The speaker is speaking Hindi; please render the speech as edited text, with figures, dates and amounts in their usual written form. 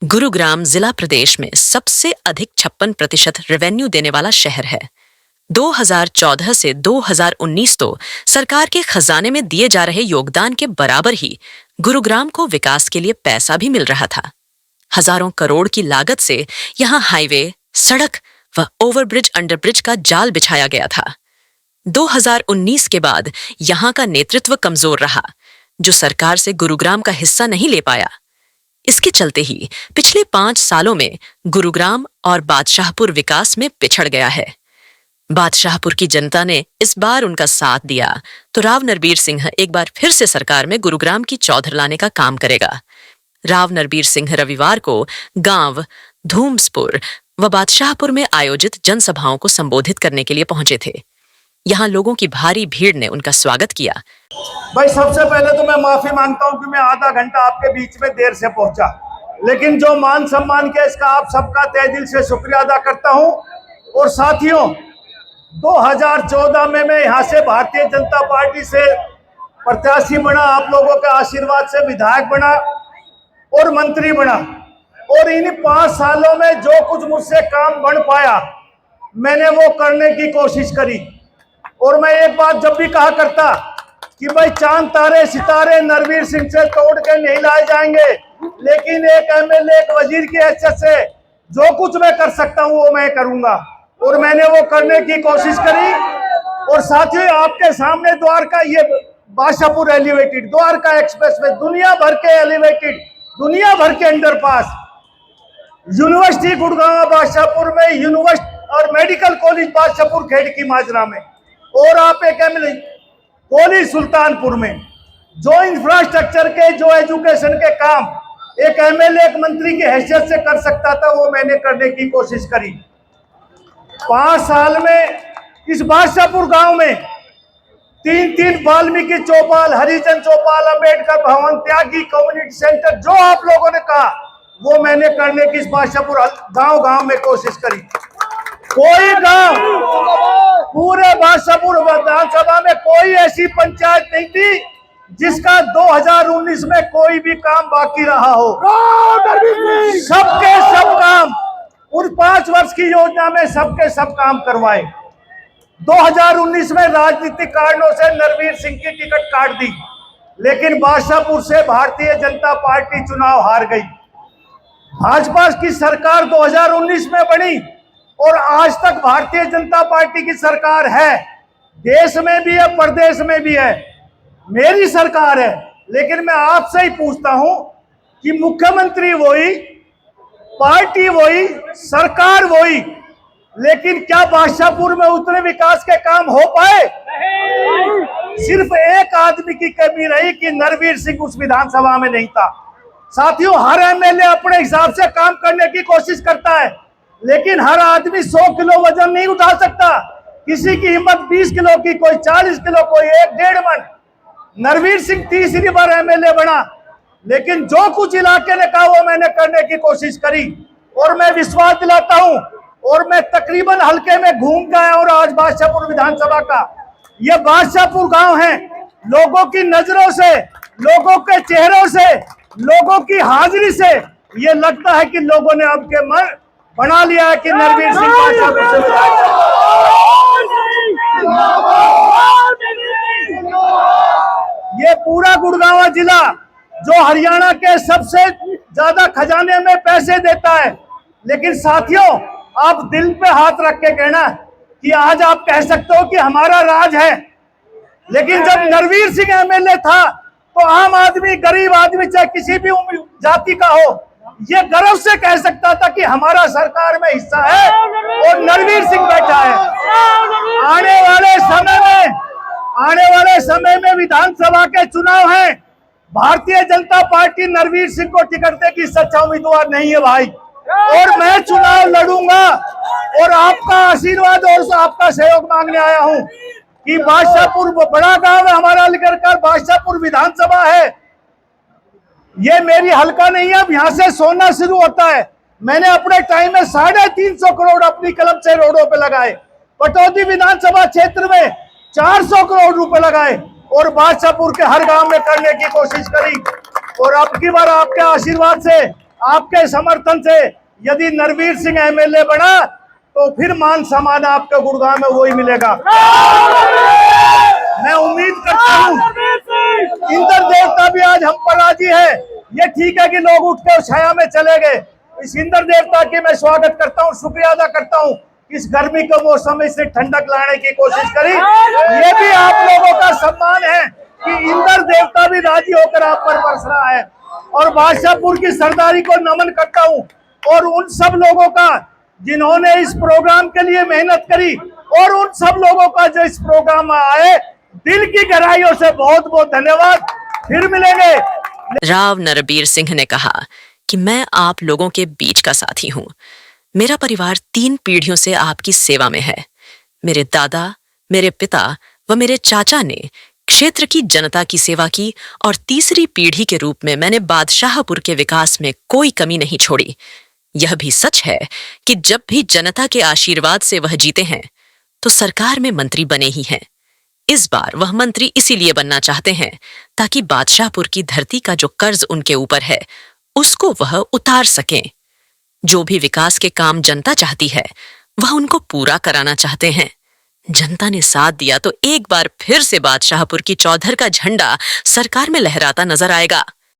गुरुग्राम जिला प्रदेश में सबसे अधिक 56% रेवेन्यू देने वाला शहर है। 2014 से 2019 तो सरकार के खजाने में दिए जा रहे योगदान के बराबर ही गुरुग्राम को विकास के लिए पैसा भी मिल रहा था। हजारों करोड़ की लागत से यहाँ हाईवे, सड़क व ओवरब्रिज अंडरब्रिज का जाल बिछाया गया था। 2019 के बाद यहाँ का नेतृत्व कमजोर रहा, जो सरकार से गुरुग्राम का हिस्सा नहीं ले पाया। इसके चलते ही पिछले 5 सालों में गुरुग्राम और बादशाहपुर विकास में पिछड़ गया है। बादशाहपुर की जनता ने इस बार उनका साथ दिया तो राव नरबीर सिंह एक बार फिर से सरकार में गुरुग्राम की चौधर लाने का काम करेगा। राव नरबीर सिंह रविवार को गांव धूमसपुर व बादशाहपुर में आयोजित जनसभाओं को संबोधित करने के लिए पहुंचे थे। यहाँ लोगों की भारी भीड़ ने उनका स्वागत किया। भाई, सबसे पहले तो मैं माफी मांगता हूं कि मैं आधा घंटा आपके बीच में देर से पहुंचा, लेकिन जो मान सम्मान किया इसका आप सबका तहे दिल से शुक्रिया अदा करता हूं। और साथियों, 2014 में मैं यहां से भारतीय जनता पार्टी से प्रत्याशी बना, आप लोगों के आशीर्वाद से विधायक बना और मंत्री बना। और इन 5 सालों में जो कुछ मुझसे काम बन पाया मैंने वो करने की कोशिश करी। और मैं एक बात जब भी कहा करता कि भाई, चांद तारे सितारे नरबीर सिंह से तोड़ के नहीं लाए जाएंगे, लेकिन एक एमएलए, एक वजीर की हैसियत से जो कुछ मैं कर सकता हूं वो मैं करूंगा। और मैंने वो करने की कोशिश करी। और साथियों, आपके सामने द्वारका, ये Badshahpur elevated, Dwarka express way, दुनिया भर के एलिवेटेड, दुनिया भर के अंडरपास, यूनिवर्सिटी गुड़गांव बादशाहपुर में, यूनिवर्सिटी और मेडिकल कॉलेज बादशाहपुर खेड़की माजरा में, और आप एक एमएलए कॉलेज सुल्तानपुर में, जो इंफ्रास्ट्रक्चर के, जो एजुकेशन के काम एक एमएलए, एक मंत्री की हैसियत से कर सकता था, वो मैंने करने की कोशिश करी। 5 साल में इस बादशाहपुर गांव में 3 वाल्मीकि चौपाल, हरिजन चौपाल, अंबेडकर भवन, त्यागी कम्युनिटी सेंटर, जो आप लोगों ने कहा वो मैंने करने की इस बादशाहपुर गांव में कोशिश करी। कोई गांव, पूरे बादशाहपुर विधानसभा में कोई ऐसी पंचायत नहीं थी जिसका 2019 में कोई भी काम बाकी रहा हो। सबके सब काम उन 5 वर्ष की योजना में सबके सब काम करवाए। 2019 में राजनीतिक कारणों से नरबीर सिंह की टिकट काट दी, लेकिन बादशाहपुर से भारतीय जनता पार्टी चुनाव हार गई। भाजपा की सरकार 2019 में बनी और आज तक भारतीय जनता पार्टी की सरकार है। देश में भी है, प्रदेश में भी है, मेरी सरकार है। लेकिन मैं आपसे ही पूछता हूं कि मुख्यमंत्री वही, पार्टी वही, सरकार वही, लेकिन क्या बादशाहपुर में उतने विकास के काम हो पाए? सिर्फ एक आदमी की कमी रही कि नरबीर सिंह उस विधानसभा में नहीं था। साथियों, हर एमएलए अपने हिसाब से काम करने की कोशिश करता है, लेकिन हर आदमी 100 किलो वजन नहीं उठा सकता। किसी की हिम्मत 20 किलो की, कोई 40 किलो, कोई 1-1.5 मन। नरबीर सिंह तीसरी बार एमएलए बना, लेकिन जो कुछ इलाके ने कहा वो मैंने करने की कोशिश करी। और मैं विश्वास दिलाता हूं, और मैं तकरीबन हल्के में घूम गया। और आज बादशाहपुर विधानसभा का ये बादशाहपुर गांव है, लोगों की नजरों से, लोगों के चेहरों से, लोगों की हाजिरी से ये लगता है कि लोगों ने अब के मन बना लिया है कि नरबीर सिंह बादशाहपुर से विधायक। ये पूरा गुड़गांव जिला जो हरियाणा के सबसे ज्यादा खजाने में पैसे देता है, लेकिन साथियों, आप दिल पे हाथ रख के कहना कि आज आप कह सकते हो कि हमारा राज है, लेकिन जब नरबीर सिंह एमएलए था तो आम आदमी, गरीब आदमी, चाहे किसी भी जाति का हो, ये गर्व से कह सकता था कि हमारा सरकार में हिस्सा है और नरबीर सिंह बैठा है। आने वाले समय में विधानसभा के चुनाव हैं। भारतीय जनता पार्टी नरबीर सिंह को टिकट देगी, सच्चा उम्मीदवार नहीं है भाई। और मैं चुनाव लड़ूंगा और आपका आशीर्वाद और आपका सहयोग मांगने आया हूं कि बादशाहपुर बड़ा गांव है हमारा, लेकर बादशाहपुर विधानसभा है। ये मेरी हल्का नहीं है, अब यहाँ से सोना शुरू होता है। मैंने अपने टाइम में 350 करोड़ अपनी कलम से रोडों पे लगाए, पटौदी विधानसभा क्षेत्र में 400 करोड़ रुपए लगाए, और बादशाहपुर के हर गांव में करने की कोशिश करी। और अब की बार आपके आशीर्वाद से आपके समर्थन से यदि नरवीर सिंह एमएलए बना तो फिर मान सम्मान आपके गुड़गांव में वही मिलेगा। मैं उम्मीद करता हूँ इंद्र देवता भी आज हम पर राजी है। ये ठीक है कि लोग उठ के छाया में चले गए। इस इंद्र देवता की मैं स्वागत करता हूँ, शुक्रिया अदा करता हूँ। इस गर्मी के मौसम में इसे ठंडक लाने की कोशिश करी। ये भी आप लोगों का सम्मान है कि इंद्र देवता भी राजी होकर आप पर बरस रहा है। और बादशाहपुर की सरदारी को नमन करता हूँ और उन सब लोगों का जिन्होंने इस प्रोग्राम के लिए मेहनत करी और उन सब लोगों का जो इस प्रोग्राम में आए, दिल की गहराइयों से बहुत बहुत धन्यवाद। फिर मिलेंगे। राव नरबीर सिंह ने कहा कि मैं आप लोगों के बीच का साथी हूं। मेरा परिवार 3 पीढ़ियों से आपकी सेवा में है। मेरे दादा, मेरे पिता व मेरे चाचा ने क्षेत्र की जनता की सेवा की और तीसरी पीढ़ी के रूप में मैंने बादशाहपुर के विकास में कोई कमी नहीं छोड़ी। यह भी सच है कि जब भी जनता के आशीर्वाद से वह जीते हैं तो सरकार में मंत्री बने ही हैं। इस बार वह मंत्री इसीलिए बनना चाहते हैं ताकि बादशाहपुर की धरती का जो कर्ज उनके ऊपर है उसको वह उतार सकें। जो भी विकास के काम जनता चाहती है वह उनको पूरा कराना चाहते हैं। जनता ने साथ दिया तो एक बार फिर से बादशाहपुर की चौधर का झंडा सरकार में लहराता नजर आएगा।